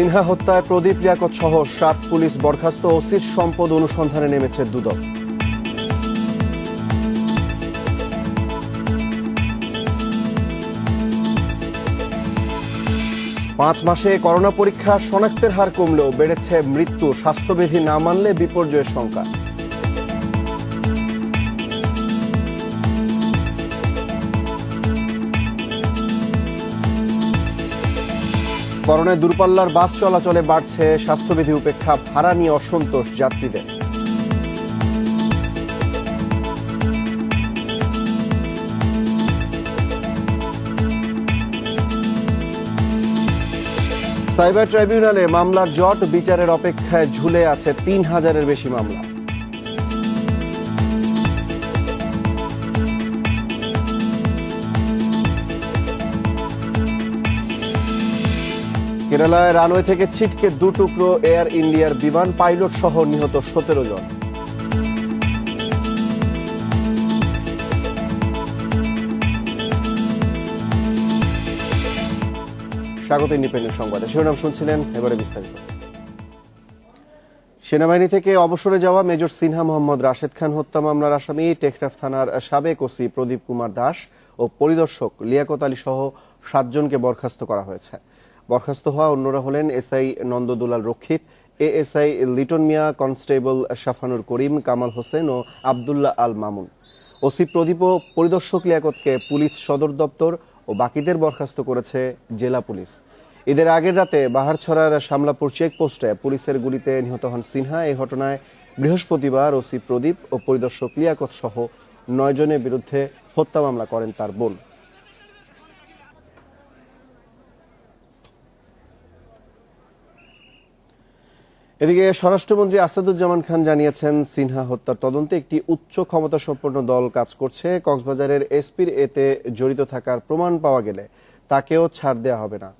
সিনহা হত্যায় প্রদীপ লিয়াকত সহ 7 পুলিশ বরখাস্ত, ওসির সম্পদ অনুসন্ধানে নেমেছে দুদক। পাঁচ মাসে করোনা পরীক্ষা শনাক্তের হার কমলেও বেড়েছে মৃত্যু, স্বাস্থ্যবিধি না মানলে বিপর্যয়ের শঙ্কা। করোনায় দূরপাল্লার বাস চলাচলে বাড়ছে স্বাস্থ্যবিধি উপেক্ষা, ভাড়া নিয়ে অসন্তোষ যাত্রীদের। সাইবার ট্রাইব্যুনালে মামলার জট, বিচারের অপেক্ষায় ঝুলে আছে 3000-এর বেশি মামলা। কেরালায় রানওয়ে থেকে ছিটকে 2 টুকরো এয়ার ইন্ডিয়ার বিমান, পাইলট সহ নিহত 17 জন। স্বাগত ইন্ডিপেন্ডেন্ট সংবাদে। শিরোনাম শুনছিলেন, এবারে বিস্তারিত। সেনাবাহিনী থেকে অবসরে যাওয়া মেজর সিনহা মোহাম্মদ রাশেদ খান হত্যা মামলার আসামি টেকনাফ থানার সাবেক ওসি প্রদীপ কুমার দাস ও পরিদর্শক লিয়াকত আলী সহ 7 জনকে বরখাস্ত করা হয়েছে। বরখাস্ত হওয়া অন্যরা হলেন এসআই নন্দদুলাল রক্ষিত, এএসআই লিটন মিয়া, কনস্টেবল শাফানুর করিম, কামাল হোসেন ও আবদুল্লাহ আল মামুন। ওসি প্রদীপ ও পরিদর্শক লিয়াকতকে পুলিশ সদর দপ্তর ও বাকিদের বরখাস্ত করেছে জেলা পুলিশ। ঈদের আগের রাতে বাহারছড়ার শামলাপুর চেকপোস্টে পুলিশের গুলিতে নিহত হন সিনহা। এই ঘটনায় বৃহস্পতিবার ওসি প্রদীপ ও পরিদর্শক লিয়াকত সহ 9 জনের বিরুদ্ধে হত্যা মামলা করেন তার বোন। এদিকে স্বরাষ্ট্রমন্ত্রী আসাদুজ্জামান খান জানিয়েছেন, সিনহা হত্যার তদন্তে একটি উচ্চ ক্ষমতা সম্পন্ন দল কাজ করছে। কক্সবাজারের এসপির এতে জড়িত থাকার প্রমাণ পাওয়া গেলে তাকেও ছাড় দেওয়া হবে না।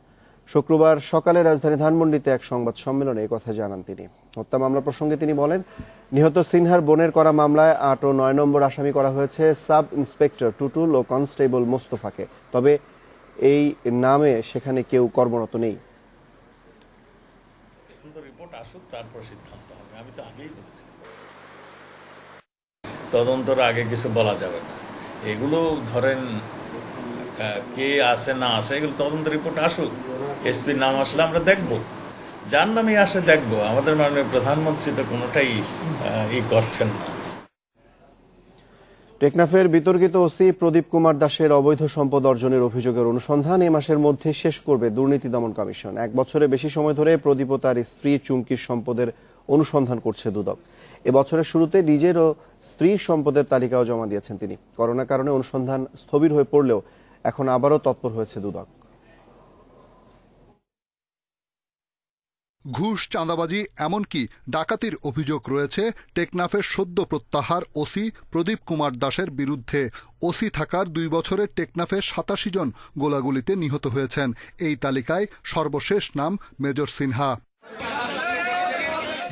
শুক্রবার সকালে রাজধানী ধানমন্ডিতে এক সংবাদ সম্মেলনে এই কথা জানান তিনি। হত্যা মামলা প্রসঙ্গে তিনি বলেন, নিহত সিনহার বোনের করা মামলায় 8 ও 9 নম্বর আসামি করা হয়েছে সাব ইন্সপেক্টর টুটুল ও কনস্টেবল মোস্তফাকে। তবে এই নামে সেখানে কেউ কর্মরত নেই। রিপোর্ট আসুক, তারপর সিদ্ধান্ত হবে। আমি তো আগেই বলেছি, তদন্তর আগে কিছু বলা যাবে না। এগুলো ধরেন কে আসে না আসে, এগুলো তদন্ত রিপোর্ট আসুক, এসপির নাম আসলে আমরা দেখব, যার নামে আসে দেখব। আমাদের মাননীয় প্রধানমন্ত্রী তো কোনোটাই করছেন না। টেকনাফের বিতর্কিত ওসি প্রদীপ কুমার দাসের অবৈধ সম্পদ অর্জনের অভিযোগের অনুসন্ধান এই মাসের মধ্যে শেষ করবে দুর্নীতি দমন কমিশন। 1 বছরের বেশি সময় ধরে প্রদীপ ও তার স্ত্রী চুমকির সম্পদের অনুসন্ধান করছে দুদক। এবছরের শুরুতে নিজের ও স্ত্রীর সম্পদের তালিকাও জমা দিয়েছেন তিনি। করোনার কারণে অনুসন্ধান স্থবির হয়ে পড়লেও এখন আবারও তৎপর হয়েছে দুদক। ঘুষ, চাঁদাবাজি, এমনকি ডাকাতির অভিযোগ রয়েছে টেকনাফের সদ্য প্রত্যাহার ওসি প্রদীপ কুমার দাসের বিরুদ্ধে। ওসি থাকার 2 বছরে টেকনাফে 87 জন গোলাগুলিতে নিহত হয়েছেন। এই তালিকায় সর্বশেষ নাম মেজর সিনহা।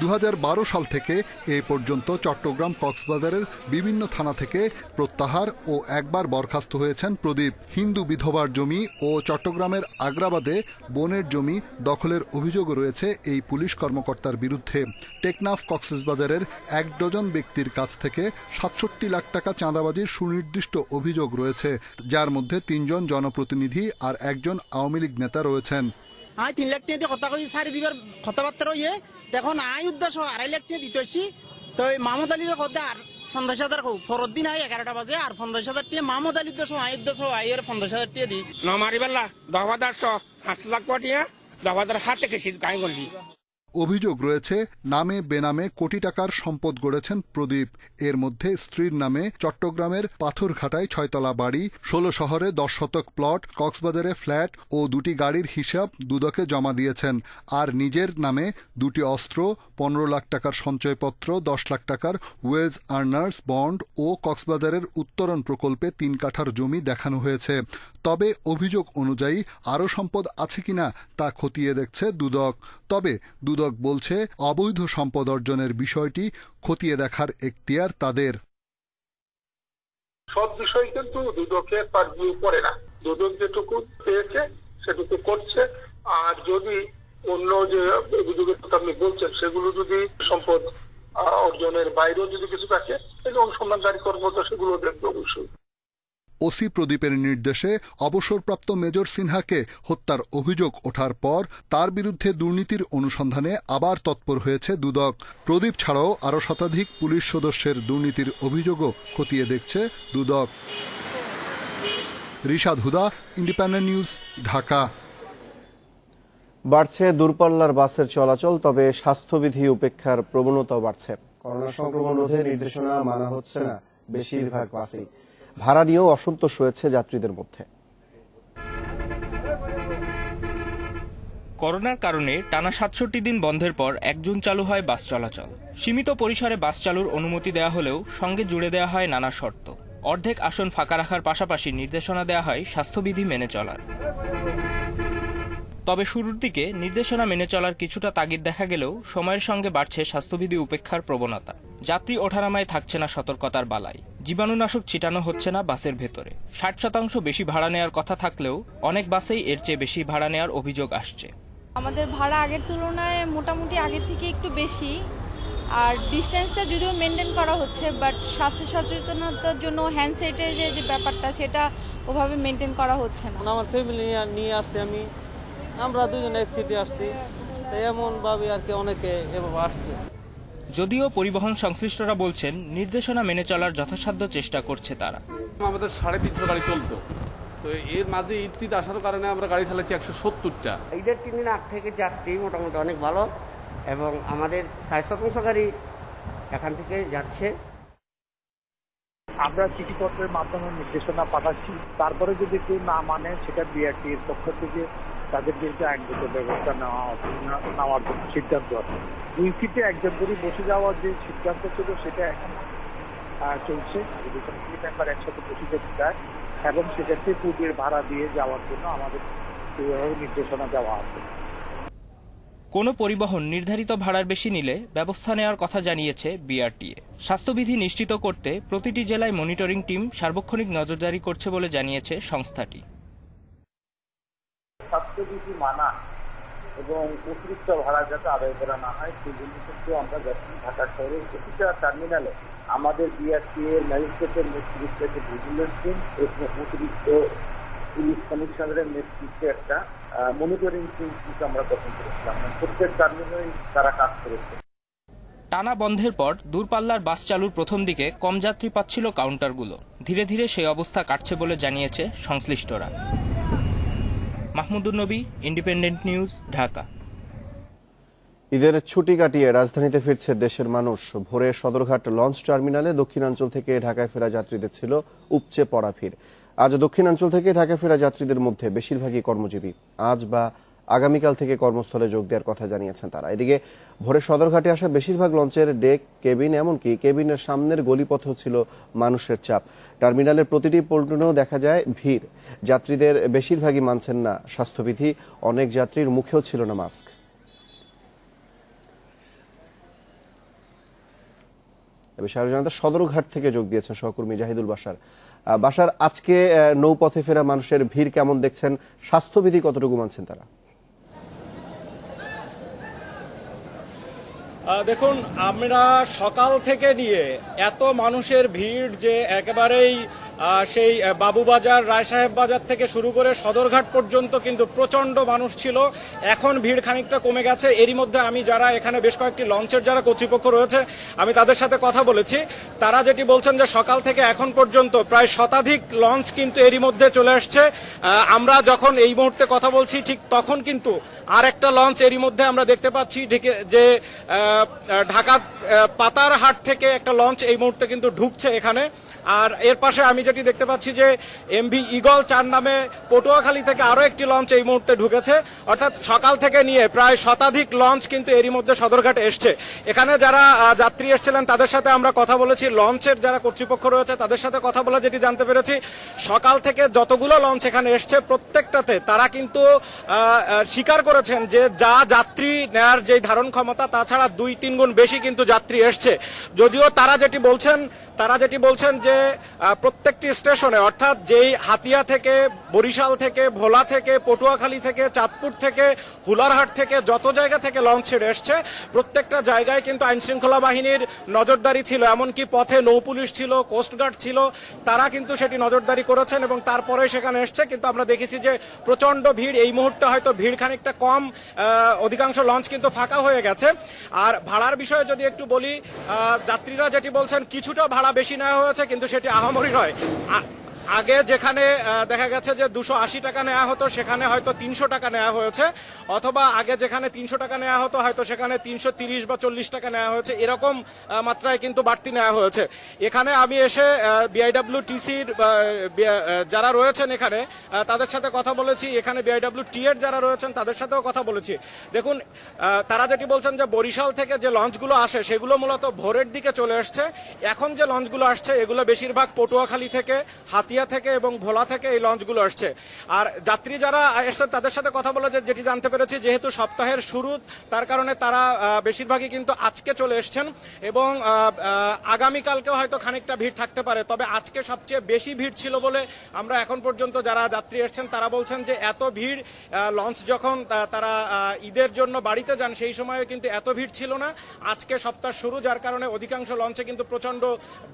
2012 সাল থেকে এ পর্যন্ত চট্টগ্রাম, কক্সবাজারের বিভিন্ন থানা থেকে প্রত্যাহার ও একবার বরখাস্ত হয়েছেন প্রদীপ। হিন্দু বিধবার জমি ও চট্টগ্রামের আগ্রাবাদে বোনের জমি দখলের অভিযোগ রয়েছে এই পুলিশ কর্মকর্তার বিরুদ্ধে। টেকনাফ, কক্সবাজারের 1 ডজন ব্যক্তির কাছ থেকে 67 লাখ টাকা চাঁদাবাজির সুনির্দিষ্ট অভিযোগ রয়েছে, যার মধ্যে 3 জন জনপ্রতিনিধি আর 1 জন আওয়ামী লীগ নেতা রয়েছেন। 3 লাখ টাকা দিয়ে কথা কই সারি দিবার কথাবার্তা রইয়ে দেখুন উদ্দেশ্য 2.5 লাখ টাকা দিতেছি। তো মাহমুদ আলীর কথা আর 50,000 ফরত দিন 11টা বাজে আর 50,000 টাকা মাহমুদ আলীর উদ্দেশ্য আইয়ের 50,000 টাকা দি নমারি বেলা 10,500 লাখ টাকা 10,000 হাতে কেসি গাই গলি। অভিযোগ রয়েছে নামে বেনামে কোটি টাকার সম্পদ গড়েছেন প্রদীপ। এর মধ্যে স্ত্রীর নামে চট্টগ্রামের পাথরঘাটায় 6তলা বাড়ি, 16 শহরে 10 শতক প্লট, কক্সবাজারে ফ্ল্যাট ও 2টি গাড়ির হিসাব দুদকে জমা দিয়েছেন। আর নিজের নামে 2টি অস্ত্র, 15 লাখ টাকার সঞ্চয়পত্র, 10 লাখ টাকার ওয়েজ আর্নার্স বন্ড ও কক্সবাজারের উত্তরণ প্রকল্পে 3 কাঠার জমি দেখানো হয়েছে। তবে অভিযোগ অনুযায়ী আরও সম্পদ আছে কিনা তা খতিয়ে দেখছে দুদক। তবে দুদক বলছে, অবৈধ সম্পদ অর্জনের বিষয়টি খতিয়ে দেখার এখতিয়ার তাদের। সব বিষয় কিন্তু দুদকের পারভিউ পড়ে না। দুদক যেটুকু পেয়েছে সেটুকু করছে। আর যদি অন্য যে অভিযোগের কথা আপনি বলছেন সেগুলো যদি সম্পদ অর্জনের বাইরেও যদি কিছু থাকে তাহলে অনুসন্ধানকারী কর্মকর্তা সেগুলো দেখবে অবশ্যই। ওসি প্রদীপের নির্দেশে অবসরপ্রাপ্ত মেজর সিনহাকে হত্যার অভিযোগ ওঠার পর তার বিরুদ্ধে দুর্নীতির অনুসন্ধানে আবার তৎপর হয়েছে দুদক। প্রদীপ ছাড়াও আরও শতাধিক পুলিশ সদস্যের দুর্নীতির অভিযোগও খতিয়ে দেখছে দুদক। রিশাদ হুদা, ইন্ডিপেন্ডেন্ট নিউজ, ঢাকা। বাড়ছে দূরপাল্লার বাসের চলাচল, তবে স্বাস্থ্যবিধি উপেক্ষার প্রবণতাও বাড়ছে। করোনা সংক্রমণ রোধে নির্দেশনা মানা হচ্ছে না বেশিরভাগ বাসেই। ভাড়া নিয়েও অসন্তোষ হয়েছে যাত্রীদের মধ্যে। করোনার কারণে টানা ৬৭ দিন বন্ধের পর ১ জুন চালু হয় বাস চলাচল। সীমিত পরিসরে বাস চালুর অনুমতি দেওয়া হলেও সঙ্গে জুড়ে দেওয়া হয় নানা শর্ত। অর্ধেক আসন ফাঁকা রাখার পাশাপাশি নির্দেশনা দেওয়া হয় স্বাস্থ্যবিধি মেনে চলার। তবে শুরুর দিকে নির্দেশনা মেনে চলার কিছুটা তাগিদ দেখা গেলেও সময়ের সঙ্গে বাড়ছে স্বাস্থ্যবিধি উপেক্ষার প্রবণতা। যাত্রী ওঠানামায় থাকছে না সতর্কতার বালাই। জীবাণুনাশক ছিটানো হচ্ছে না বাসের ভেতরে। ৬০% বেশি ভাড়া নেওয়ার কথা থাকলেও অনেক বাসেই এর চেয়ে বেশি ভাড়া নেওয়ার অভিযোগ আসছে। আমাদের ভাড়া আগের তুলনায় মোটামুটি আগের থেকে একটু বেশি, আর ডিস্টেন্সটা যদিও মেনটেন করা হচ্ছে, বাট স্বাস্থ্য সচেতনতার জন্য হ্যান্ডসেটের যে ব্যাপারটা সেটা ওভাবে মেনটেন করা হচ্ছে না। আমার ফ্যামিলি নিয়ে আসছি, আমরা দুজনে এক সিটে আসছি, তাই এমন ভাবে আর কি অনেকে এভাবে আসছে। যদিও পরিবহন সংশ্লিষ্টরা বলছেন নির্দেশনা মেনে চলার যথাসাধ্য চেষ্টা করছে তারা। আমাদের 350 গাড়ি চলতো, তো এর মাঝে ঈদ আসার কারণে আমরা গাড়ি চালাচ্ছি 170টা। ঈদের 3 দিন আগ থেকে যাত্রী মোটামুটি অনেক ভালো, এবং আমাদের 60% গাড়ি এখান থেকে যাচ্ছে। আমরা চিঠিপত্রের মাধ্যমে নির্দেশনা পাঠাচ্ছি, তারপরে যদি কেউ না মানে সেটা বিআরটি এর পক্ষ থেকে তাদের বিরুদ্ধে আইনগত ব্যবস্থা নেওয়ার জন্য সিদ্ধান্ত আছে। 2 সিটে একজন করে বসে যাওয়ার যে সিদ্ধান্ত ছিল সেটা এখন চলছে। যদি কোনো মেম্বার একসাথে বসে যেতে চায় এবং সেক্ষেত্রে পূর্বের ভাড়া দিয়ে যাওয়ার জন্য আমাদের সেইভাবে নির্দেশনা দেওয়া আছে। কোনো পরিবহন নির্ধারিত ভাড়ার বেশি নিলে ব্যবস্থা নেওয়ার কথা জানিয়েছে বিআরটিএ। স্বাস্থ্যবিধি নিশ্চিত করতে প্রতিটি জেলায় মনিটরিং টিম সার্বক্ষণিক নজরদারি করছে বলে জানিয়েছে সংস্থাটি। স্বাস্থ্যবিধি মানা এবং অতিরিক্ত ভাড়া যাতে আদায় করা না হয় সেই জন্য কিন্তু আমরা যখন ঢাকা শহরের প্রতিটা টার্মিনালে আমাদের বিআরটিএ এর ম্যাজিস্ট্রেটের নেতৃত্বে ভিজিলেন্স টিম এবং অতিরিক্ত পুলিশ কমিশনারের নেতৃত্বে একটা মনিটরিং টিম কিন্তু আমরা গঠন করেছিলাম। প্রত্যেক টার্মিনালেই তারা কাজ করেছে। টানা বন্ধের পর দূরপাল্লার বাস চালুর প্রথম দিকে কম যাত্রী পাচ্ছিল কাউন্টারগুলো। ধীরে ধীরে সেই অবস্থা কাটছে বলে জানিয়েছে সংশ্লিষ্টরা। মাহমুদুর নবী, ইন্ডিপেন্ডেন্ট নিউজ, ঢাকা। ঈদের ছুটি কাটিয়ে রাজধানীতে ফিরছে দেশের মানুষ। ভোরে সদরঘাট লঞ্চ টার্মিনালে দক্ষিণাঞ্চল থেকে ঢাকায় ফেরা যাত্রীদের ছিল উপচে পড়া ভিড়। আজ দক্ষিণাঞ্চল থেকে ঢাকা ফেরা যাত্রীদের মধ্যে বেশিরভাগই কর্মজীবী। আজ বা আগামীকাল থেকে কর্মস্থলে যোগ দেওয়ার কথা জানিয়েছেন তারা। এদিকে ভোরে সদরঘাটে আসা বেশিরভাগ লঞ্চের ডেক, কেবিন, এমনকি কেবিনের সামনের গলিপথেও ছিল মানুষের চাপ। টার্মিনালের প্রতিটি পল্টনেও দেখা যায় ভিড়। যাত্রীদের বেশিরভাগই মানছেন না স্বাস্থ্যবিধি। অনেক যাত্রীর মুখেও ছিল না মাস্ক। এ বিষয়ে আরো জানাতে সদরঘাট থেকে যোগ দিয়েছেন সহকর্মী জাহিদুল বাশার। বাশার, আজকে নৌপথে ফেরা মানুষের ভিড় কেমন দেখছেন? স্বাস্থ্যবিধি কতটুকু মানছেন তারা? দেখুন, আমরা সকাল থেকে নিয়ে এত মানুষের ভিড় যে একেবারেই সেই বাবুবাজার, রায়সাহেব বাজার থেকে শুরু করে সদরঘাট পর্যন্ত কিন্তু প্রচন্ড মানুষ ছিল। এখন ভিড় খানিকটা কমে গেছে। এরই মধ্যে আমি যারা এখানে বেশ কয়েকটি লঞ্চের যারা কর্তৃপক্ষ রয়েছে আমি তাদের সাথে কথা বলেছি। তারা যেটি বলছেন যে সকাল থেকে এখন পর্যন্ত প্রায় শতাধিক লঞ্চ কিন্তু এরই মধ্যে চলে আসছে। আমরা যখন এই মুহূর্তে কথা বলছি ঠিক তখন কিন্তু আর একটা লঞ্চ এরই মধ্যে আমরা দেখতে পাচ্ছি যে ঢাকা পাতারহাট থেকে একটা লঞ্চ এই মুহূর্তে কিন্তু ঢুকছে এখানে। আর এর পাশে আমি যেটি দেখতে পাচ্ছি যে এমভি ঈগল 4 নামে পটুয়াখালী থেকে আরো একটি লঞ্চ এই মুহূর্তে ঢুকেছে। অর্থাৎ সকাল থেকে নিয়ে প্রায় শতাধিক লঞ্চ কিন্তু এরই মধ্যে সদরঘাটে এসছে। এখানে যারা যাত্রী এসেছিলেন তাদের সাথে আমরা কথা বলেছি। লঞ্চের যারা কর্তৃপক্ষ রয়েছে তাদের সাথে কথা বলে যেটি জানতে পেরেছি, সকাল থেকে যতগুলো লঞ্চ এখানে এসছে প্রত্যেকটাতে তারা কিন্তু স্বীকার করেছেন যে যা যাত্রী নেয়ার যে ধারণ ক্ষমতা তাছাড়া 2-3 গুণ বেশি কিন্তু যাত্রী এসছে। যদিও তারা যেটি বলছেন যে প্রত্যেকটি স্টেশনে অর্থাৎ যেই হাতিয়া থেকে, বরিশাল থেকে, ভোলা থেকে, পটুয়াখালী থেকে, চাঁদপুর থেকে, হুলারহাট থেকে যত জায়গা থেকে লঞ্চ ছেড়ে এসছে প্রত্যেকটা জায়গায় কিন্তু আইনশৃঙ্খলা বাহিনীর নজরদারি ছিল। এমনকি পথে নৌ পুলিশ ছিল, কোস্টগার্ড ছিল, তারা কিন্তু সেটি নজরদারি করেছেন এবং তারপরে সেখানে এসছে। কিন্তু আমরা দেখেছি যে প্রচন্ড ভিড়। এই মুহূর্তে হয়তো ভিড় খানিকটা কম, অধিকাংশ লঞ্চ কিন্তু ফাঁকা হয়ে গেছে। আর ভাড়ার বিষয়ে যদি একটু বলি, যাত্রীরা যেটি বলছেন কিছুটা ভাড়া বেশি নেওয়া হয়েছে, কিন্তু সেটি আহামরি নয়। আগে যেখানে দেখা গেছে যে 280 টাকা নেওয়া হতো সেখানে হয়তো 300 টাকা নেওয়া হয়েছে, অথবা আগে যেখানে 300 টাকা নেওয়া হতো হয়তো সেখানে 330 বা 40 টাকা নেওয়া হয়েছে, এরকম মাত্রায় কিন্তু বাড়তি নেওয়া হয়েছে। এখানে আমি এসে বিআইডব্লিউটিসির যারা রয়েছেন এখানে তাদের সাথে কথা বলেছি, এখানে বিআইডব্লিউটি এর যারা রয়েছেন তাদের সাথেও কথা বলেছি। দেখুন, তারা যেটি বলছেন যে বরিশাল থেকে যে লঞ্চগুলো আসে সেগুলো মূলত ভোরের দিকে চলে আসছে। এখন যে লঞ্চগুলো আসছে এগুলো বেশিরভাগ পটুয়াখালী থেকে, হাতিয়া থেকে এবং ভোলা থেকে এই লঞ্চগুলো আসছে। আর যাত্রী যারা এসছেন তাদের সাথে কথা বলে যেটি জানতে পেরেছি, যেহেতু সপ্তাহের শুরু তার কারণে তারা বেশিরভাগই কিন্তু আজকে চলে এসছেন এবং আগামীকালকেও হয়তো খানিকটা ভিড় থাকতে পারে। তবে আজকে সবচেয়ে বেশি ভিড় ছিল বলে আমরা এখন পর্যন্ত যারা যাত্রী এসছেন তারা বলছেন যে এত ভিড় লঞ্চ যখন তারা ঈদের জন্য বাড়িতে যান সেই সময়ে কিন্তু এত ভিড় ছিল না। আজকে সপ্তাহ শুরু, যার কারণে অধিকাংশ লঞ্চে কিন্তু প্রচন্ড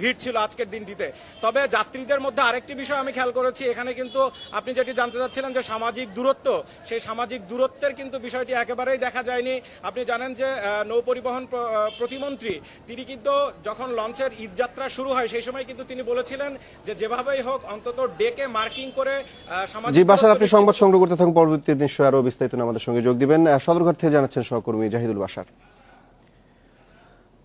ভিড় ছিল আজকের দিনটিতে। তবে যাত্রীদের মধ্যে আরেকটি বিষয় আমি খেয়াল করেছি, এখানে কিন্তু আপনি যেটি জানতে চাচ্ছিলেন যে সামাজিক দূরত্ব, সেই সামাজিক দূরত্বের কিন্তু বিষয়টি একেবারেই দেখা যায়নি। আপনি জানেন যে নৌ পরিবহন প্রতিমন্ত্রী তিনি কিন্তু যখন লঞ্চের ঈদ যাত্রা শুরু হয় সেই সময় কিন্তু তিনি বলেছিলেন যে যেভাবেই হোক অন্তত ডেকে মার্কিং করে সামাজিক। জি বাশার, আপনি সংবাদ সংগ্রহ করতে থাকুন, পরবর্তী নিশ্চয়ই আরো বিস্তারিত আমাদের সঙ্গে যোগ দিবেন। সদরঘাট থেকে জানাচ্ছেন সহকর্মী জাহিদুল বাশার।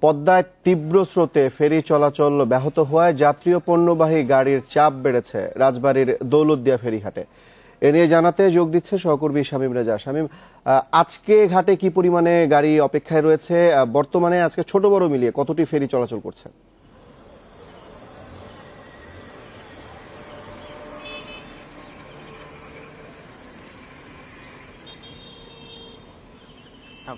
পদ্মায় তীব্র স্রোতে ফেরি চলাচল ব্যাহত হওয়ায় যাত্রী ও পণ্যবাহী গাড়ির চাপ বেড়েছে রাজবাড়ীর দৌলতদিয়া ফেরিঘাটে। এ নিয়ে জানাতে যোগ দিচ্ছে সহকর্মী শামীম রেজা। শামীম, আজকে ঘাটে কি পরিমাণে গাড়ি অপেক্ষায় রয়েছে? বর্তমানে আজকে ছোট বড় মিলিয়ে কতটি ফেরি চলাচল করছে?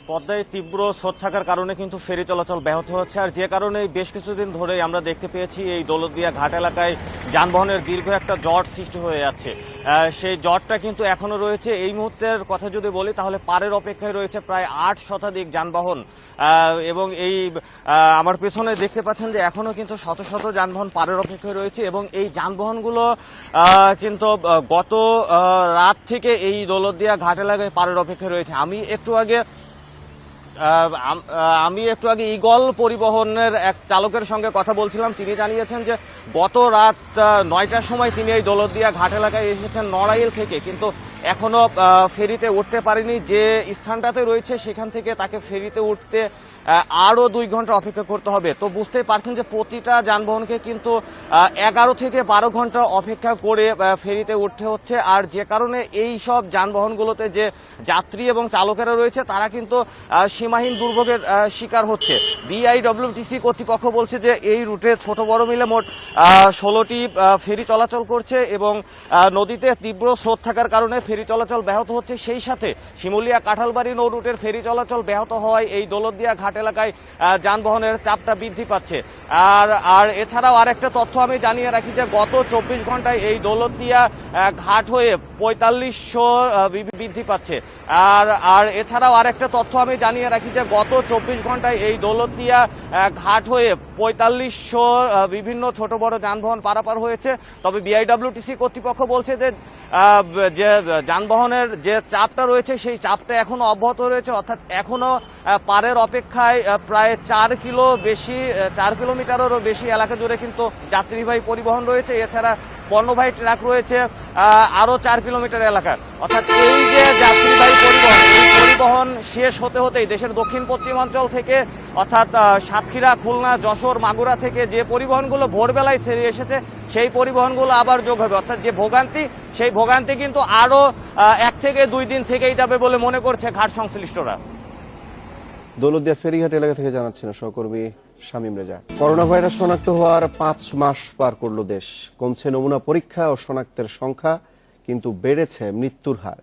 পদ্মায় তীব্র স্রোত থাকার কারণে কিন্তু ফেরি চলাচল ব্যাহত হচ্ছে, আর যে কারণে বেশ কিছুদিন ধরেই আমরা দেখতে পেয়েছি এই দৌলতদিয়া ঘাট এলাকায় যানবাহনের দীর্ঘ একটা জট সৃষ্টি হয়ে যাচ্ছে। সেই জটটা কিন্তু এখনো রয়েছে। এই মুহূর্তের কথা যদি বলি তাহলে পারের অপেক্ষায় রয়েছে প্রায় 8 শতাধিক যানবাহন, এবং এই আমার পেছনে দেখতে পাচ্ছেন যে এখনো কিন্তু শত শত যানবাহন পারের অপেক্ষায় রয়েছে এবং এই যানবাহনগুলো কিন্তু গত রাত থেকে এই দৌলতদিয়া ঘাট এলাকায় পারের অপেক্ষায় রয়েছে। আমি একটু আগে ঈগল পরিবহনের এক চালকের সঙ্গে কথা বলছিলাম। তিনি জানিয়েছেন যে গত রাত 9টার সময় তিনি এই দৌলতদিয়া ঘাট এলাকায় এসেছেন নড়াইল থেকে, কিন্তু এখনো ফেরিতে উঠতে পারেনি। যে স্থানটাতে রয়েছে সেখান থেকে তাকে ফেরিতে উঠতে আরো 2 ঘন্টা অপেক্ষা করতে হবে। তো বুঝতেই পারছেন যে প্রতিটা যানবাহনকে কিন্তু 11 থেকে 12 ঘন্টা অপেক্ষা করে ফেরিতে উঠতে হচ্ছে। আর যে কারণে এই সব যানবাহনগুলোতে যে যাত্রী এবং চালকেরা রয়েছে তারা কিন্তু সীমাহীন দুর্ভোগের শিকার হচ্ছে। বিআইডব্লিউটিসি কর্তৃপক্ষ বলছে যে এই রুটে ছোট বড় মিলে মোট 16টি ফেরি চলাচল করছে এবং নদীতে তীব্র স্রোত থাকার কারণে ফেরি চলাচল ব্যাহত হচ্ছে। সেই সাথে শিমুলিয়া কাঁঠালবাড়ি নৌ রুটের ফেরি চলাচল ব্যাহত হওয়ায় এই দৌলতদিয়া ঘাট এলাকায় যানবাহনের চাপটা বৃদ্ধি পাচ্ছে। আর এছাড়াও আরেকটা তথ্য আমি জানিয়ে রাখি যে গত 24 ঘন্টায় এই দৌলতদিয়া ঘাট হয়ে 4500 বৃদ্ধি পাচ্ছে। আর এছাড়াও আরেকটা তথ্য আমি জানিয়ে রাখি যে গত 24 ঘন্টায় এই দৌলতদিয়া ঘাট হয়ে 4500 বিভিন্ন ছোট বড় যানবাহন পারাপার হয়েছে। তবে বিআইডব্লিউটিসি কর্তৃপক্ষ বলছে যে যানবাহনের যে চাপটা রয়েছে সেই চাপটা এখনো অব্যাহত রয়েছে, অর্থাৎ এখনো পারের অপেক্ষায় প্রায় 4 কিলোমিটারেরও বেশি এলাকা জুড়ে কিন্তু যাত্রীবাহী পরিবহন রয়েছে। এছাড়া পণ্যবাহী ট্রাক রয়েছে আরো 4 কিলোমিটার এলাকা। অর্থাৎ এই যে যাত্রীবাহী পরিবহন শেষ হতে হতেই দেশের দক্ষিণ পশ্চিমাঞ্চল থেকে অর্থাৎ সাতক্ষীরা, খুলনা, যশোর, মাগুরা থেকে যে পরিবহনগুলো ভোরবেলায় ছেড়ে এসেছে সেই পরিবহনগুলো আবার যোগ হবে। অর্থাৎ যে ভোগান্তি সেই ভোগান্তি কিন্তু আরো 1 থেকে 2 দিন থেকেই যাবে বলে মনে করছে ঘাট সংশ্লিষ্টরা। দৌলতদিয়া ফেরিঘাট এলাকা থেকে জানাচ্ছেন সহকর্মী শামীম রেজা। করোনা ভাইরাস শনাক্ত হওয়ার 5 মাস পার করল দেশ। কমছে নমুনা পরীক্ষা ও শনাক্তের সংখ্যা, কিন্তু বেড়েছে মৃত্যুর হার।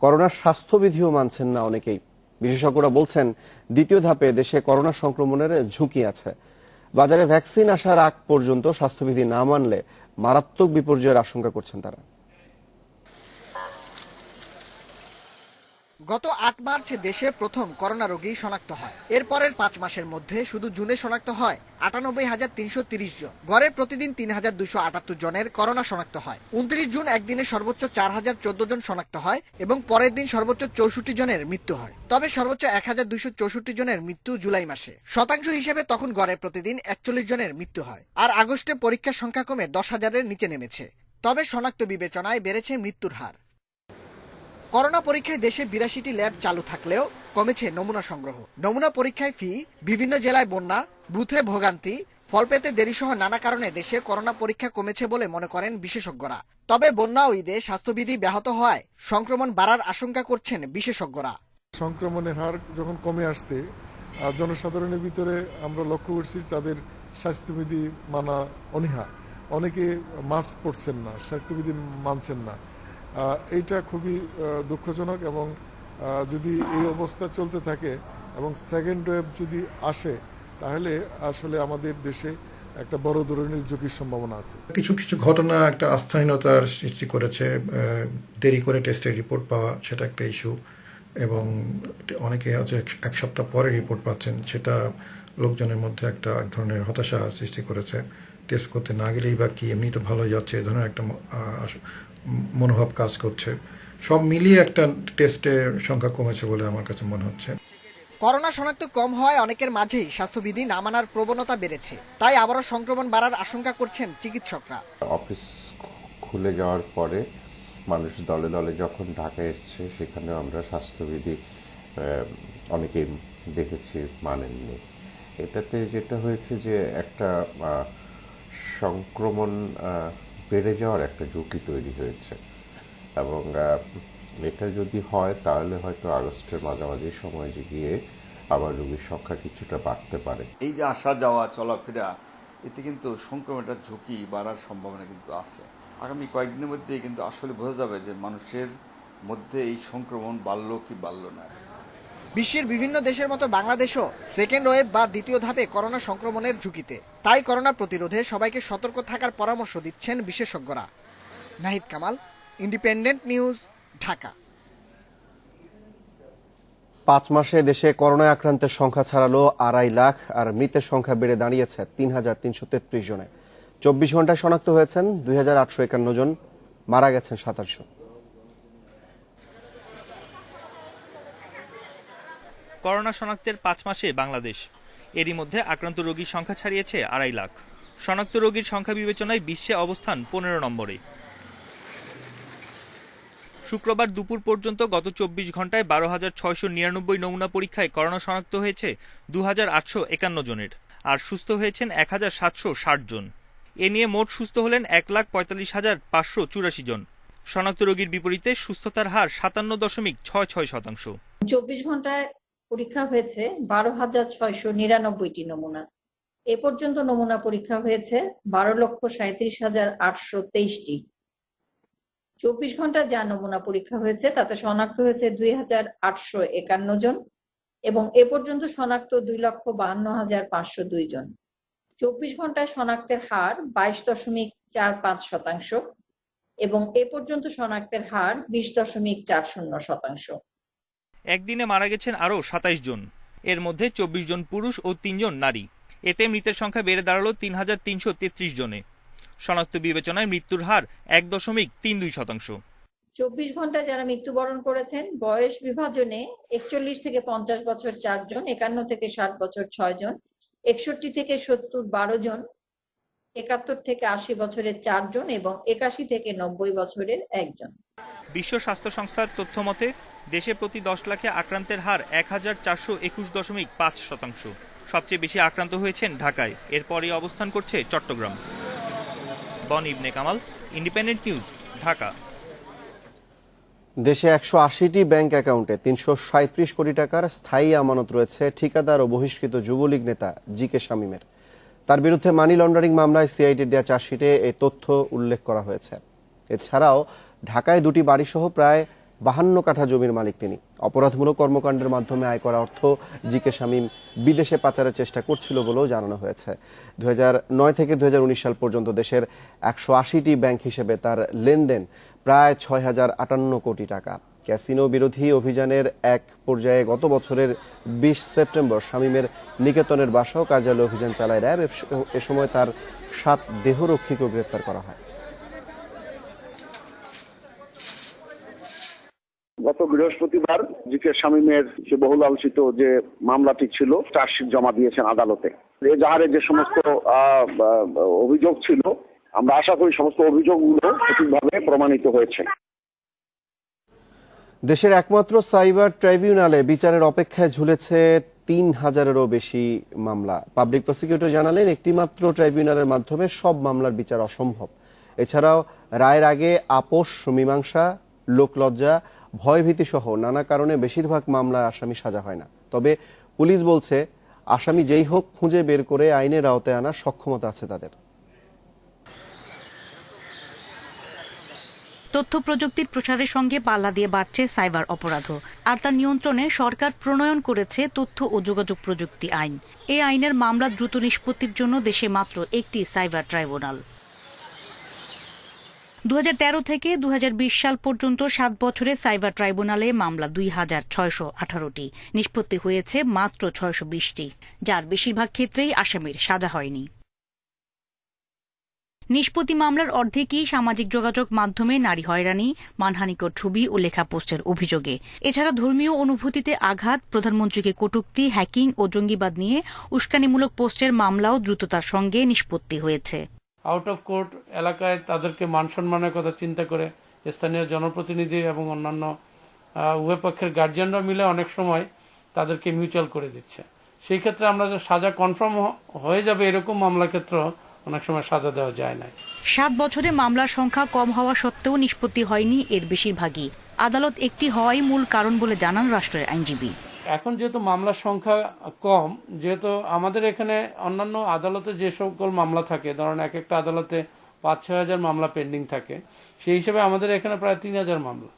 করোনার স্বাস্থ্যবিধিও মানছেন না অনেকেই। বিশেষজ্ঞরা বলছেন দ্বিতীয় ধাপে দেশে করোনা সংক্রমণের ঝুঁকি আছে। বাজারে ভ্যাকসিন আসার আগ পর্যন্ত স্বাস্থ্যবিধি না মানলে মারাত্মক বিপর্যয়ের আশঙ্কা করছেন তারা। গত ৮ মার্চ দেশে প্রথম করোনা রোগী শনাক্ত হয়। এরপরের ৫ মাসের মধ্যে শুধু জুনে শনাক্ত হয় ৯৮,৩৩০ জন। গড়ে প্রতিদিন ৩,২৭৮ জনের করোনা শনাক্ত হয়। ২৯ জুন একদিনে সর্বোচ্চ ৪,০১৪ জন শনাক্ত হয় এবং পরের দিন সর্বোচ্চ ৬৪ জনের মৃত্যু হয়। তবে সর্বোচ্চ ১,২৬৪ জনের মৃত্যু জুলাই মাসে। শতাংশ হিসেবে তখন গড়ে প্রতিদিন ৪১ জনের মৃত্যু হয়। আর আগস্টে পরীক্ষার সংখ্যা কমে ১০,০০০-এর নিচে নেমেছে। তবে শনাক্ত বিবেচনায় বেড়েছে মৃত্যুর হার। করোনা পরীক্ষায় দেশে ৮২টি ল্যাব চালু থাকলেও কমেছে নমুনা সংগ্রহ। নমুনা পরীক্ষায় ফি, বিভিন্ন জেলায় বন্যা, বুথে ভোগান্তি, ফল পেতে দেরি সহ নানা কারণে দেশে করোনা পরীক্ষা কমেছে বলে মনে করেন বিশেষজ্ঞরা। তবে বন্যা ও ঈদে স্বাস্থ্যবিধি ব্যাহত হওয়ায় সংক্রমণ বাড়ার আশঙ্কা করছেন বিশেষজ্ঞরা। সংক্রমণের হার যখন কমে আসছে, জনসাধারণের ভিতরে আমরা লক্ষ্য করছি তাদের স্বাস্থ্যবিধি মানা অনীহা। অনেকে মাস্ক পরছেন না, স্বাস্থ্যবিধি মানছেন না। এইটা খুবই দুঃখজনক এবং যদি এই অবস্থা চলতে থাকে এবং সেকেন্ড ওয়েভ যদি আসে তাহলে আসলে আমাদের দেশে একটা বড় ধরনের ঝুঁকির সম্ভাবনা আছে। কিছু কিছু ঘটনা একটা আস্থাহীনতার সৃষ্টি করেছে। দেরি করে টেস্টের রিপোর্ট পাওয়া সেটা একটা ইস্যু, এবং অনেকে হচ্ছে ১ সপ্তাহ পরে রিপোর্ট পাচ্ছেন, সেটা লোকজনের মধ্যে একটা এক ধরনের হতাশা সৃষ্টি করেছে। টেস্ট করতে না গেলেই বা কি, এমনি তো ভালো যাচ্ছে, এ ধরনের একটা মনোভাব কাজ করছে। সব মিলিয়ে একটা টেস্টের সংখ্যা কমেছে বলে আমার কাছে মনে হচ্ছে। করোনা শনাক্ত কম হওয়ায় অনেকের মাঝেই স্বাস্থ্যবিধি না মানার প্রবণতা বেড়েছে। তাই আবারও সংক্রমণ বাড়ার আশঙ্কা করছেন চিকিৎসকরা। অফিস খুলে যাওয়ার পরে মানুষ দলে দলে যখন ঢাকায় এসছে, সেখানেও আমরা স্বাস্থ্যবিধি অনেকেই দেখেছি মানেননি। এটাতে যেটা হয়েছে যে একটা সংক্রমণ বেড়ে যাওয়ার একটা ঝুঁকি তৈরি হয়েছে, এবং এটা যদি হয় তাহলে হয়তো আগস্টের মাঝামাঝি সময় গিয়ে আবার রোগীর সংখ্যা কিছুটা বাড়তে পারে। এই যে আসা যাওয়া চলাফেরা, এতে কিন্তু সংক্রমণের ঝুঁকি বাড়ার সম্ভাবনা কিন্তু আছে। আগামী কয়েকদিনের মধ্যেই কিন্তু আসলে বোঝা যাবে যে মানুষের মধ্যে এই সংক্রমণ বাড়লো কি বাড়লো না। বিশ্বের বিভিন্ন দেশের মতো বাংলাদেশও সেকেন্ড ওয়েভ বা দ্বিতীয় ধাপে করোনা সংক্রমণের ঝুঁকিতে। তাই করোনা প্রতিরোধে সবাইকে সতর্ক থাকার পরামর্শ দিচ্ছেন বিশেষজ্ঞরা। Nahid Kamal, independent News, Dhaka. ৫ মাসে দেশে করোনায় আক্রান্তের সংখ্যা ছাড়ালো ২.৫ লাখ, আর মৃতের সংখ্যা বেড়ে দাঁড়িয়েছে ৩,৩৩৩ জনে। ২৪ ঘন্টায় শনাক্ত হয়েছেন ২,৮৫১ জন, মারা গেছেন ২৭ জন। করোনা শনাক্তের ৫ মাসে বাংলাদেশ, এরই মধ্যে আক্রান্ত রোগীর সংখ্যা ছাড়িয়েছে ২.৫ লাখ। শনাক্ত রোগীর সংখ্যা বিবেচনায় বিশ্বে অবস্থান ১৫ নম্বরে। শুক্রবার দুপুর পর্যন্ত গত ২৪ ঘন্টায় ১২,৬৯৯ নমুনা পরীক্ষায় করোনা শনাক্ত হয়েছে ২,৮৫১ জনের, আর সুস্থ হয়েছেন ১,৭৬০ জন। এ নিয়ে মোট সুস্থ হলেন ১,৪৫,৫৮৪ জন। শনাক্ত রোগীর বিপরীতে সুস্থতার হার ৫৭.৬৬%। ২৪ ঘন্টায় পরীক্ষা হয়েছে ১২,৬৯৯টি নমুনা। এ পর্যন্ত নমুনা পরীক্ষা হয়েছে ১২,৩৭,৮২৩টি। ২৪ ঘন্টায় যা নমুনা পরীক্ষা হয়েছে তাতে শনাক্ত হয়েছে ২,৮৫১ জন এবং এ পর্যন্ত শনাক্ত ২,৫২,৫০২ জন। ২৪ ঘন্টায় শনাক্তের হার ২২.৪৫% এবং এ পর্যন্ত শনাক্তের হার ২০.৪০%। একদিনে মারা গেছেন আরও ২৭ জন, এর মধ্যে ২৪ জন পুরুষ ও ৩ জন নারী। এতে মৃতের সংখ্যা বেড়ে দাঁড়ালো ৩,৩৩৩ জনে। শনাক্ত বিবেচনায় মৃত্যুর হার ১.৩২%। ২৪ ঘন্টায় যারা মৃত্যুবরণ করেছেন বয়স বিভাজনে ৪১ থেকে ৫০ বছর ৪ জন, ৫১ থেকে ৬০ বছর ৬ জন, ৬১ থেকে ৭০ ১২ জন, ৭১ থেকে ৮০ বছরের ৪ জন এবং ৮১ থেকে ৯০ বছরের ১ জন। বিশ্ব স্বাস্থ্য সংস্থার তথ্য মতে দেশে প্রতি ১০ লাখে আক্রান্তের হার ১,৪২১.৫%। সবচেয়ে বেশি আক্রান্ত হয়েছেন ঢাকায়, এরপরই অবস্থান করছে চট্টগ্রাম। বন ইবনে কামাল, ইন্ডিপেন্ডেন্ট নিউজ, ঢাকা। দেশে ১৮০টি ব্যাংক অ্যাকাউন্টে ৩৩৭ কোটি টাকার স্থায়ী আমানত রয়েছে ঠিকাদার ও বহিষ্কৃত যুবলীগ নেতা জি.কে. শামীমের। তার বিরুদ্ধে মানি লন্ডারিং মামলায় সিআইডির দেওয়া চার্জশিটে এই তথ্য উল্লেখ করা হয়েছে। এছাড়াও ঢাকায় ২টি বাড়িসহ প্রায় 52 কাঠা জমির মালিক তিনি। অপরাধমূলক কর্মকাণ্ডের মাধ্যমে আয় করা অর্থ জি.কে. শামীম বিদেশে পাচারের চেষ্টা করছিল বলেও জানানো হয়েছে। 2009 থেকে 2019 সাল পর্যন্ত দেশের 180টি ব্যাংক হিসেবে তার লেনদেন প্রায় 6058 কোটি টাকা। ক্যাসিনো বিরোধী অভিযানের এক পর্যায়ে গত বছরের 20 সেপ্টেম্বর শামীমের নিকেতনের বাসা ও কার্যালয়ে অভিযান চালায় র্যাব। এ সময় তার 7 দেহরক্ষীকেও গ্রেপ্তার করা হয়। গত বৃহস্পতিবার জি.কে. শামীমের যে বহুল আলোচিত যে মামলাটি ছিল, চার্জশিট জমা দিয়েছেন আদালতে। এজাহারে যে সমস্ত অভিযোগ ছিল, আমরা আশা করি সমস্ত অভিযোগগুলো সঠিকভাবে প্রমাণিত হয়েছে। দেশের একমাত্র সাইবার ট্রাইব্যুনালে বিচারের অপেক্ষায় ঝুলেছে 3000-এরও বেশি মামলা। পাবলিক প্রসিকিউটর জানালেন, একটি মাত্র ট্রাইব্যুনালের মাধ্যমে সব মামলার বিচার অসম্ভব। এছাড়াও রায়ের আগে আপোষ, মীমাংসা, লোকলজ্জা, ভয়ভীতি সহ নানা কারণে বেশিরভাগ মামলার আসামি সাজা হয় না। তবে পুলিশ বলছে, আসামি যেই হোক খুঁজে বের করে আইনের আওতায় আনার সক্ষমতা আছে তাদের। তথ্য প্রযুক্তির প্রসারের সঙ্গে পাল্লা দিয়ে বাড়ছে সাইবার অপরাধও। আর তার নিয়ন্ত্রণে সরকার প্রণয়ন করেছে তথ্য ও যোগাযোগ প্রযুক্তি আইন। এই আইনের মামলা দ্রুত নিষ্পত্তির জন্য দেশে মাত্র একটি সাইবার ট্রাইব্যুনাল। 2013 থেকে 2020 সাল পর্যন্ত 7 বছরে সাইবার ট্রাইব্যুনালে মামলা 2618টি, নিষ্পত্তি হয়েছে মাত্র 620টি, যার বেশিরভাগ ক্ষেত্রেই আসামির সাজা হয়নি। নিষ্পত্তি মামলার অর্ধেকই সামাজিক যোগাযোগ মাধ্যমে নারী হয়রানি, মানহানিকর ছবি ও লেখা পোস্টের অভিযোগে। এছাড়া ধর্মীয় অনুভূতিতে আঘাত, প্রধানমন্ত্রীকে কটূক্তি, হ্যাকিং ও জঙ্গিবাদ নিয়ে উস্কানিমূলক পোস্টের মামলাও দ্রুততার সঙ্গে নিষ্পত্তি হয়েছে। আউট অফ কোর্ট এলাকায় তাদেরকে মান সম্মানের কথা চিন্তা করে স্থানীয় জনপ্রতিনিধি এবং অন্যান্য উভয় পক্ষের গার্জিয়ানরা মিলে অনেক সময় তাদেরকে মিউচুয়াল করে দিচ্ছে। সেই ক্ষেত্রে আমরা যে সাজা কনফার্ম হয়ে যাবে এরকম মামলার ক্ষেত্রে অনেক সময় সাজা দেওয়া যায় না। 7 বছরে মামলার সংখ্যা কম হওয়া সত্ত্বেও নিষ্পত্তি হয়নি এর বেশিরভাগই। আদালত একটি হওয়াই মূল কারণ বলে জানান রাষ্ট্রের আইনজীবী। এখন যেহেতু মামলার সংখ্যা কম, যেহেতু আমাদের এখানে অন্যান্য আদালতে যে সকল মামলা থাকে, ধরেন এক একটা আদালতে 5-6 হাজার মামলা পেন্ডিং থাকে, সেই হিসেবে আমাদের এখানে প্রায় 3000 মামলা।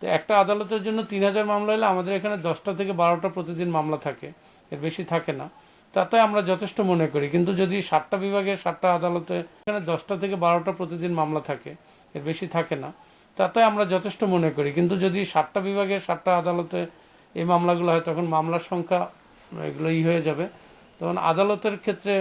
তো একটা আদালতের জন্য 3000 মামলা হলে আমাদের এখানে 10টা থেকে 12টা প্রতিদিন মামলা থাকে, এর বেশি থাকে না। তাতে আমরা যথেষ্ট মনে করি। কিন্তু যদি 7টা বিভাগে 7টা আদালতে এখানে 10টা থেকে 12টা প্রতিদিন মামলা থাকে, এর বেশি থাকে না, তাতে আমরা যথেষ্ট মনে করি। কিন্তু যদি 7টা বিভাগে 7টা আদালতে এই মামলাগুলো হয়, তখন মামলার সংখ্যা এগুলো হয়ে যাবে, তখন আদালতের ক্ষেত্রে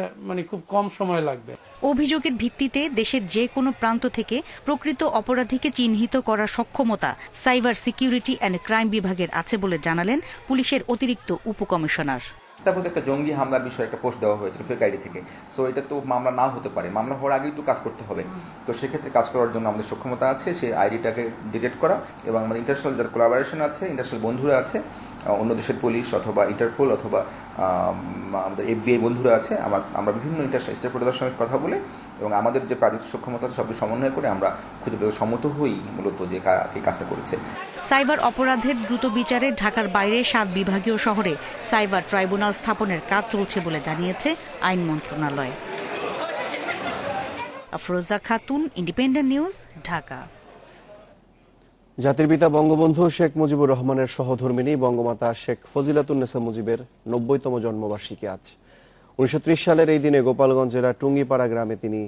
খুব কম সময় লাগবে। অভিযোগের ভিত্তিতে দেশের যে কোনো প্রান্ত থেকে প্রকৃত অপরাধীকে চিহ্নিত করার সক্ষমতা সাইবার সিকিউরিটি অ্যান্ড ক্রাইম বিভাগের আছে বলে জানালেন পুলিশের অতিরিক্ত উপকমিশনার। তারপর একটা জঙ্গি হামলার বিষয়ে একটা পোস্ট দেওয়া হয়েছিল ফেক আইডি থেকে। সো এটা তো মামলা নাও হতে পারে, মামলা হওয়ার আগেই তো কাজ করতে হবে। তো সেক্ষেত্রে কাজ করার জন্য আমাদের সক্ষমতা আছে সেই আইডিটাকে ডিটেক্ট করা, এবং আমাদের ইন্টারন্যাশনাল যারা কোলাবোরেশন আছে, ইন্টারন্যাশনাল বন্ধুরা আছে, অন্য দেশের পুলিশ অথবা ইন্টারপোল অথবা আমাদের FBI বন্ধুরা আছে, আমরা বিভিন্ন ইন্টারন্যাশনাল স্টেকহোল্ডারদের সঙ্গে কথা বলে এবং আমাদের যে প্রাদেশিক সক্ষমতা সব সমন্বয় করে আমরা খুঁজে পেয়ে সম্মত হই মূলত যে এই কাজটা করেছে। সাইবার অপরাধের দ্রুত বিচারে ঢাকার বাইরে 7 বিভাগীয় শহরে সাইবার ট্রাইব্যুনাল স্থাপনের কাজ চলছে বলে জানিয়েছে আইন মন্ত্রণালয়। Afroza Khatun, independent News, Dhaka. জাতির পিতা বঙ্গবন্ধু শেখ মুজিবুর রহমানের সহধর্মিণী বঙ্গমাতা শেখ ফজিলাতুন্নেসা মুজিবের 90তম জন্মবার্ষিকী আজ। 1930 সালের এই দিনে গোপালগঞ্জ জেলার টুঙ্গিপাড়া গ্রামে তিনি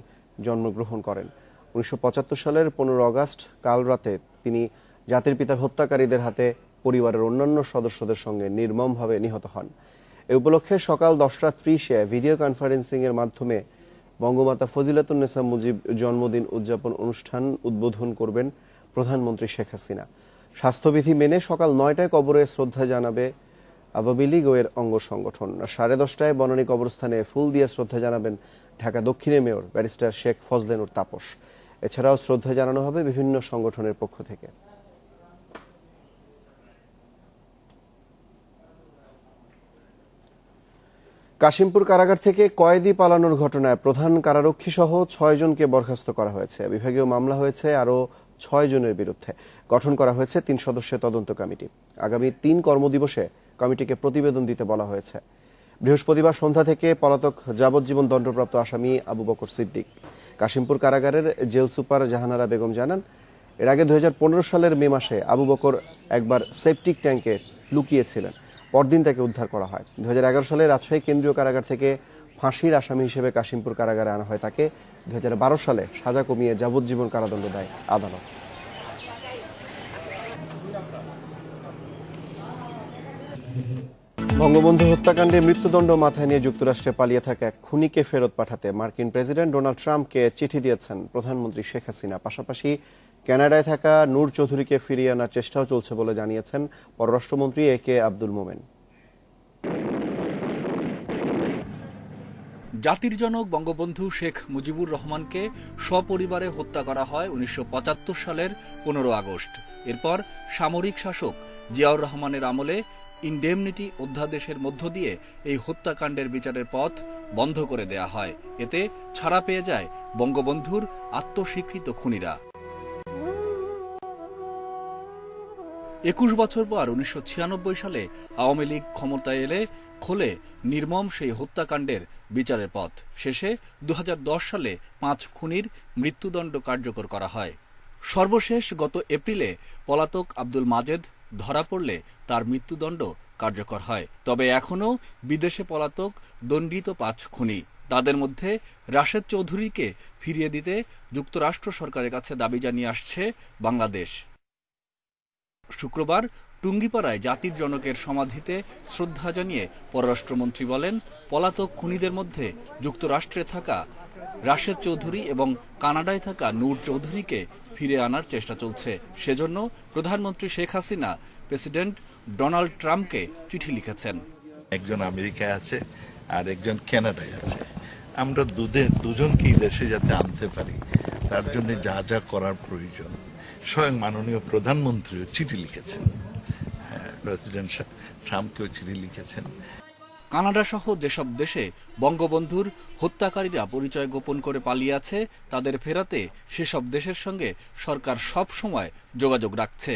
জন্মগ্রহণ করেন। 1975 সালের 15 আগস্ট কাল রাতে তিনি জাতির পিতার হত্যাকারীদের হাতে পরিবারের অন্যান্য সদস্যদের সঙ্গে নির্মমভাবে নিহত হন। এ উপলক্ষে সকাল 10:30 ভিডিও কনফারেন্সিং এর মাধ্যমে বঙ্গমাতা ফজিলাতুন্নেসা মুজিব জন্মদিন উদযাপন অনুষ্ঠান উদ্বোধন করবেন প্রধানমন্ত্রী শেখ হাসিনা। স্বাস্থ্যবিধি মেনে সকাল 9টায় কবরে শ্রদ্ধা জানাবে আওয়ামী লীগ এর অঙ্গ সংগঠন। 10:30টায় বনানী কবরস্থানে ফুল দিয়ে শ্রদ্ধা জানাবেন ঢাকা দক্ষিণের মেয়র ব্যারিস্টার শেখ ফজলে নূর তাপস। এছাড়াও শ্রদ্ধা জানানো হবে বিভিন্ন সংগঠনের পক্ষ থেকে। কাশিমপুর কারাগার থেকে কয়েদি পালানোর ঘটনায় প্রধান কারারক্ষী সহ 6 জনকে বরখাস্ত করা হয়েছে। বিভাগীয় মামলা হয়েছে আরও 6 জনের বিরুদ্ধে। গঠন করা হয়েছে 3 সদস্যের তদন্ত কমিটি। আগামী 3 কর্মদিবসে কমিটিকে প্রতিবেদন দিতে বলা হয়েছে। বৃহস্পতিবার সন্ধ্যা থেকে পলাতক যাবজ্জীবন দণ্ডপ্রাপ্ত আসামি আবু বকর সিদ্দিক। কাশিমপুর কারাগারের জেল সুপার জাহানারা বেগম জানান, এর আগে 2015 সালের মে মাসে আবু বকর একবার সেপটিক ট্যাঙ্কে লুকিয়েছিলেন, পরদিন তাকে উদ্ধার করা হয়। 2011 সালে রাজশাহী কেন্দ্রীয় কারাগার থেকে ফাঁসির আসামি হিসেবে কাশিমপুর কারাগারে আনা হয় তাকে। 2012 সালে সাজা কমিয়ে যাবজ্জীবন কারাদণ্ড দেয় আদালত। বঙ্গবন্ধু হত্যাকাণ্ডে মৃত্যুদণ্ড মাথায় নিয়ে যুক্তরাষ্ট্রে পালিয়ে থাকা এক খুনিকে ফেরত পাঠাতে মার্কিন প্রেসিডেন্ট ডোনাল্ড ট্রাম্পকে চিঠি দিয়েছেন প্রধানমন্ত্রী শেখ হাসিনা। পাশাপাশি কানাডায় থাকা নূর চৌধুরীকে ফিরিয়ে আনার চেষ্টাও চলছে বলে জানিয়েছেন পররাষ্ট্রমন্ত্রী একে আব্দুল মোমেন। জাতির জনক বঙ্গবন্ধু শেখ মুজিবুর রহমানকে সপরিবারে হত্যা করা হয় 1975 সালের 15 আগস্ট। এরপর সামরিক শাসক জিয়াউর রহমানের আমলে ইনডেমনিটি অধ্যাদেশের মধ্য দিয়ে এই হত্যাকাণ্ডের বিচারের পথ বন্ধ করে দেয়া হয়। এতে ছাড়া পেয়ে যায় বঙ্গবন্ধুর আত্মস্বীকৃত খুনিরা। 21 বছর পর 1996 সালে আওয়ামী লীগ ক্ষমতায় এলে খোলে নির্মম সেই হত্যাকাণ্ডের বিচারের পথ। শেষে 2010 সালে 5 খুনির মৃত্যুদণ্ড কার্যকর করা হয়। সর্বশেষ গত এপ্রিলে পলাতক আব্দুল মাজেদ ধরা পড়লে তার মৃত্যুদণ্ড কার্যকর হয়। তবে এখনও বিদেশে পলাতক দণ্ডিত 5 খুনি। তাদের মধ্যে রাশেদ চৌধুরীকে ফিরিয়ে দিতে যুক্তরাষ্ট্র সরকারের কাছে দাবি জানিয়ে আসছে বাংলাদেশ। শুক্রবার টুঙ্গিপাড়ায় জাতির জনকের সমাধিতে শ্রদ্ধা জানিয়ে পররাষ্ট্রমন্ত্রী বলেন, পলাতক খুনিদের মধ্যে যুক্তরাষ্ট্রে থাকা রাশেদ চৌধুরী এবং কানাডায় থাকা নূর চৌধুরীকে ফিরে আনার চেষ্টা চলছে। সেজন্য প্রধানমন্ত্রী শেখ হাসিনা প্রেসিডেন্ট ডোনাল্ড ট্রাম্পকে চিঠি লিখেছেন। একজন আমেরিকায় আছে আর একজন কানাডায় আছে। আমরা দুজনকেই দেশে যাতে আনতে পারি, তার জন্য যা যা করার প্রয়োজন স্বয়ং মাননীয় প্রধানমন্ত্রীও চিঠি লিখেছেন, প্রেসিডেন্ট ট্রাম্পকেও চিঠি লিখেছেন। কানাডা সহ যেসব দেশে বঙ্গবন্ধুর হত্যাকারীরা পরিচয় গোপন করে পালিয়ে আছে, তাদের ফেরাতে সেসব দেশের সঙ্গে সরকার সব সময় যোগাযোগ রাখছে,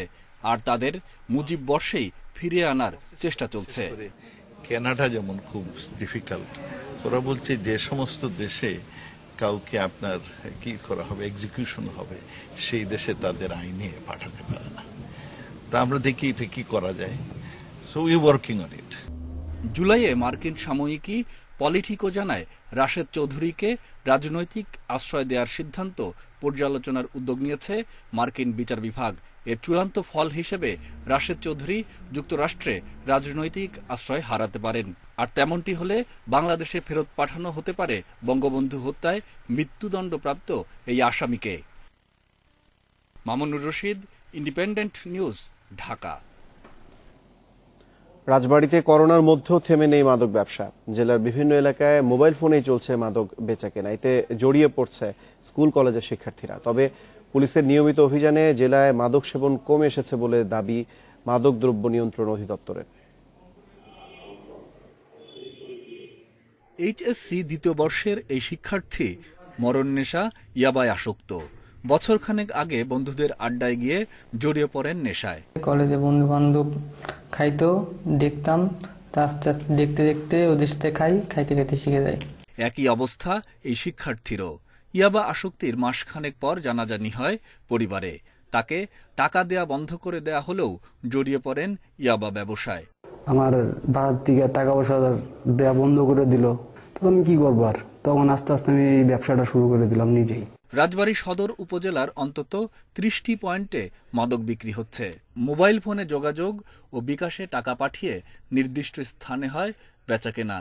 আর তাদের মুজিব বর্ষেই ফিরিয়ে আনার চেষ্টা চলছে। কানাডা যেমন খুব ডিফিকাল্ট, ওরা বলছে যে সমস্ত দেশে কাউকে আপনার কি করা হবে, এক্সিকিউশন হবে, সেই দেশে তাদের আইনে পাঠাতে পারে না। তা আমরা দেখি এটা কি করা যায়। So we working on it. জুলাইয়ে মার্কিন সাময়িকী পলিটিকো জানায়, রাশেদ চৌধুরীকে রাজনৈতিক আশ্রয় দেওয়ার সিদ্ধান্ত পর্যালোচনার উদ্যোগ নিয়েছে মার্কিন বিচার বিভাগ। এর চূড়ান্ত ফল হিসেবে রাশেদ চৌধুরী যুক্তরাষ্ট্রে রাজনৈতিক আশ্রয় হারাতে পারেন, আর তেমনটি হলে বাংলাদেশে ফেরত পাঠানো হতে পারে বঙ্গবন্ধু হত্যায় মৃত্যুদণ্ডপ্রাপ্ত এই আসামিকে। Mamunur Rashid, Independent News, Dhaka. রাজবাড়ীতে করোনার মধ্যেও থেমে নেই মাদক ব্যবসা। জেলার বিভিন্ন এলাকায় মোবাইল ফোনেই চলছে মাদক বেচাকেনা। এতে জড়িয়ে পড়ছে স্কুল কলেজের শিক্ষার্থীরা। তবে পুলিশের নিয়মিত অভিযানে জেলায় মাদক সেবন কমে এসেছে বলে দাবি মাদক দ্রব্য নিয়ন্ত্রণ অধিদপ্তরের। এইচএসসি দ্বিতীয় বর্ষের এই শিক্ষার্থী মরণ নেশা ইয়াবায় আসক্ত। বছরখানেক আগে বন্ধুদের আড্ডায় গিয়ে জড়িয়ে পড়েন নেশায়। কলেজে বন্ধু বান্ধব খাইতো, দেখতাম, আস্তে আস্তে দেখতে দেখতে ওদের সাথে খাইতে খাইতে শিখে যায়। একই অবস্থা এই শিক্ষার্থীরও। ইয়াবা আসক্তির মাসখানেক পর জানাজানি হয় পরিবারে। তাকে টাকা দেয়া বন্ধ করে দেয়া হলেও জড়িয়ে পড়েন ইয়াবা ব্যবসায়। আমার বাড়ির থেকে টাকা পয়সা দেয়া বন্ধ করে দিল, তখন কি করবো আর, তখন আস্তে আস্তে আমি এই ব্যবসাটা শুরু করে দিলাম নিজেই। রাজবাড়ী সদর উপজেলার অন্তত 30টি পয়েন্টে মাদক বিক্রি হচ্ছে। মোবাইল ফোনে যোগাযোগ ও বিকাশে টাকা পাঠিয়ে নির্দিষ্ট স্থানে হয় বেচাকেনা।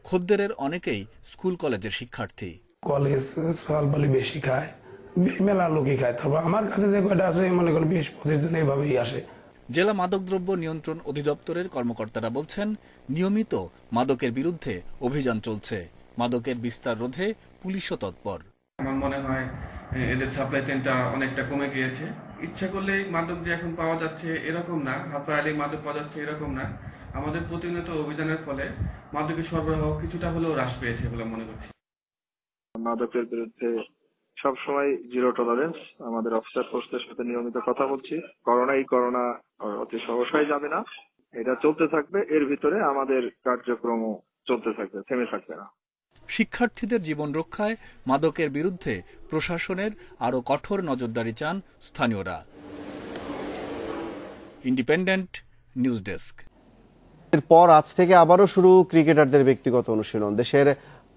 খদ্দেরের অনেকেই স্কুল কলেজের শিক্ষার্থী। কলেজ সালবালি বেশি খায়, মেলা লোকই খায়। তারপর আমার কাছে যে কয়টা আছে মনে করেন 20-25 জন এইভাবেই আসে। জেলা মাদকদ্রব্য নিয়ন্ত্রণ অধিদপ্তরের কর্মকর্তারা বলছেন, নিয়মিত মাদকের বিরুদ্ধে অভিযান চলছে। মাদকের বিস্তার রোধে পুলিশও তৎপর। আমার মনে হয় এদের সাপ্লাই চেনটা অনেকটা কমে গিয়েছে। ইচ্ছা করলেই মাদক যে এখন পাওয়া যাচ্ছে এরকম না, হাত পাইলেই মাদক পাওয়া যাচ্ছে এরকম না। আমাদের প্রতিনিয়ত অভিযানের ফলে মাদকের সরবরাহ কিছুটা হলেও হ্রাস পেয়েছে বলে মনে করছি। মাদকের বিরুদ্ধে সবসময় জিরো টলারেন্স। আমাদের অফিসার ফোর্সের সাথে নিয়মিত কথা বলছি। করোনা অতি সহসাই যাবে না, এটা চলতে থাকবে। এর ভিতরে আমাদের কার্যক্রম চলতে থাকবে, থেমে থাকবে না। শিক্ষার্থীদের জীবন রক্ষায় মাদকের বিরুদ্ধে প্রশাসনের আরও কঠোর নজরদারি চান স্থানীয়রা। Independent news desk. এরপর আজ থেকে আবারও শুরু ক্রিকেটারদের ব্যক্তিগত অনুশীলন। দেশের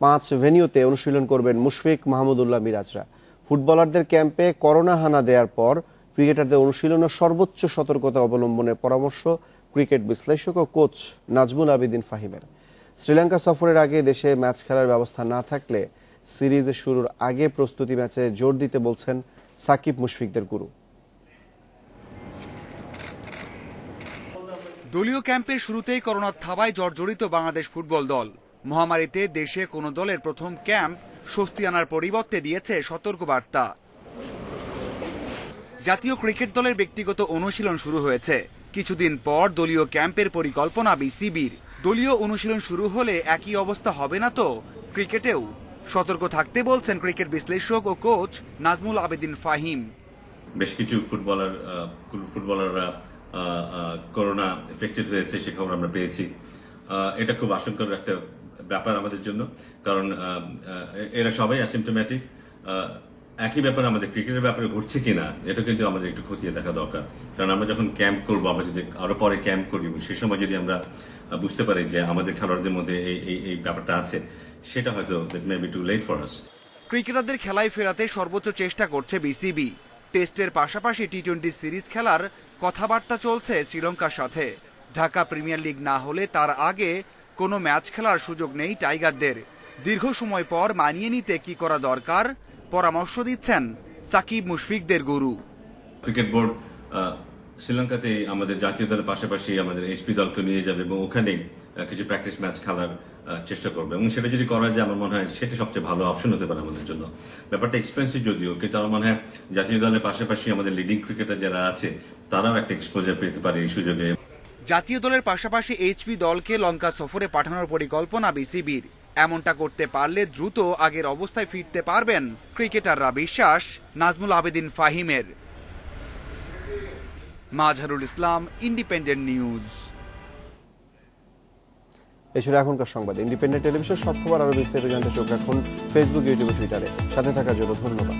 5 ভেন্যুতে অনুশীলন করবেন মুশফিক, মাহমুদুল্লাহ, মিরাজরা। ফুটবলারদের ক্যাম্পে করোনা হানা দেওয়ার পর ক্রিকেটারদের অনুশীলনে সর্বোচ্চ সতর্কতা অবলম্বনের পরামর্শ ক্রিকেট বিশ্লেষক ও কোচ নাজমুল আবেদিন ফাহিমের। শ্রীলঙ্কা সফরের আগে দেশে ম্যাচ খেলার ব্যবস্থা না থাকলে সিরিজ শুরুর আগে প্রস্তুতি ম্যাচে জোর দিতে বলছেন সাকিব মুশফিকদের গুরু। দলীয় ক্যাম্পের শুরুতেই করোনার থাবায় জর্জরিত বাংলাদেশ ফুটবল দল। মহামারীতে দেশে কোনো দলের প্রথম ক্যাম্প স্বস্তি আনার পরিবর্তে দিয়েছে সতর্কবার্তা। জাতীয় ক্রিকেট দলের ব্যক্তিগত অনুশীলন শুরু হয়েছে। কিছুদিন পর দলীয় ক্যাম্পের পরিকল্পনা বিসিবির। দলীয় অনুশীলন শুরু হলে একই অবস্থা হবে না তো ক্রিকেটেও? সতর্ক থাকতে বলছেন ক্রিকেট বিশ্লেষক ও কোচ নাজমুল আবেদিন ফাহিম। বেশ কিছু ফুটবলাররা করোনা এফেক্টেড হয়েছে, সে খবর আমরা পেয়েছি। এটা খুব আশঙ্কার একটা ব্যাপার আমাদের জন্য, কারণ এরা সবাই অ্যাসিম্পটোম্যাটিক। একই ব্যাপার আমাদের ক্রিকেটের ব্যাপারে ঘটছে কিনা এটা কিন্তু আমাদের একটু খতিয়ে দেখা দরকার। কারণ আমরা যখন ক্যাম্প করবো, আমরা যদি আরো পরে ক্যাম্প করি, সেই সময় যদি আমরা বুঝতে পারি যে আমাদের খেলোয়াড়দের মধ্যে এই ব্যাপারটা আছে, সেটা হয়তো may be too late for us. ক্রিকেটারদের খেলায় ফেরাতে সর্বোচ্চ চেষ্টা করছে বিসিবি। টেস্টের পাশাপাশি টি-20 সিরিজ খেলার কথাবার্তা চলছে শ্রীলঙ্কার সাথে। ঢাকা প্রিমিয়ার লিগ না হলে তার আগে কোনো ম্যাচ খেলার সুযোগ নেই টাইগারদের। দীর্ঘ সময় পর মানিয়ে নিতে কি করা দরকার পরামর্শ দিচ্ছেন সাকিব মুশফিকদের গুরু। ক্রিকেট বোর্ড শ্রীলঙ্কাতে আমাদের জাতীয় দলের পাশাপাশি আমাদের এইচপি দলকে নিয়ে যাবে এবং ওখানে কিছু প্র্যাকটিস ম্যাচ খেলার চেষ্টা করবে, এবং সেটা যদি করা যায় আমার মনে হয় সেটা সবচেয়ে ভালো অপশন হতে পারে আমাদের জন্য। ব্যাপারটা এক্সপেন্সিভ যদিও, কিন্তু আমার মনে হয় জাতীয় দলের পাশাপাশি আমাদের লিডিং ক্রিকেটার যারা আছে তারাও একটা এক্সপোজার পেতে পারে এই সুযোগে। জাতীয় দলের পাশাপাশি এইচপি দলকে লঙ্কা সফরে পাঠানোর পরিকল্পনা বিসিবির। এমনটা করতে পারলে দ্রুত আগের অবস্থায় ফিরতে পারবেন ক্রিকেটাররা, বিশ্বাস নাজমুল আবেদিন ফাহিমের। Mazharul Islam, independent news. এছাড়া এখনকার সংবাদ ইন্ডিপেন্ডেন্ট টেলিভিশন। সব খবর আরো বিস্তারিত জানতে চোখ রাখুন ফেসবুক, ইউটিউব, টুইটারে। সাথে থাকার জন্য ধন্যবাদ।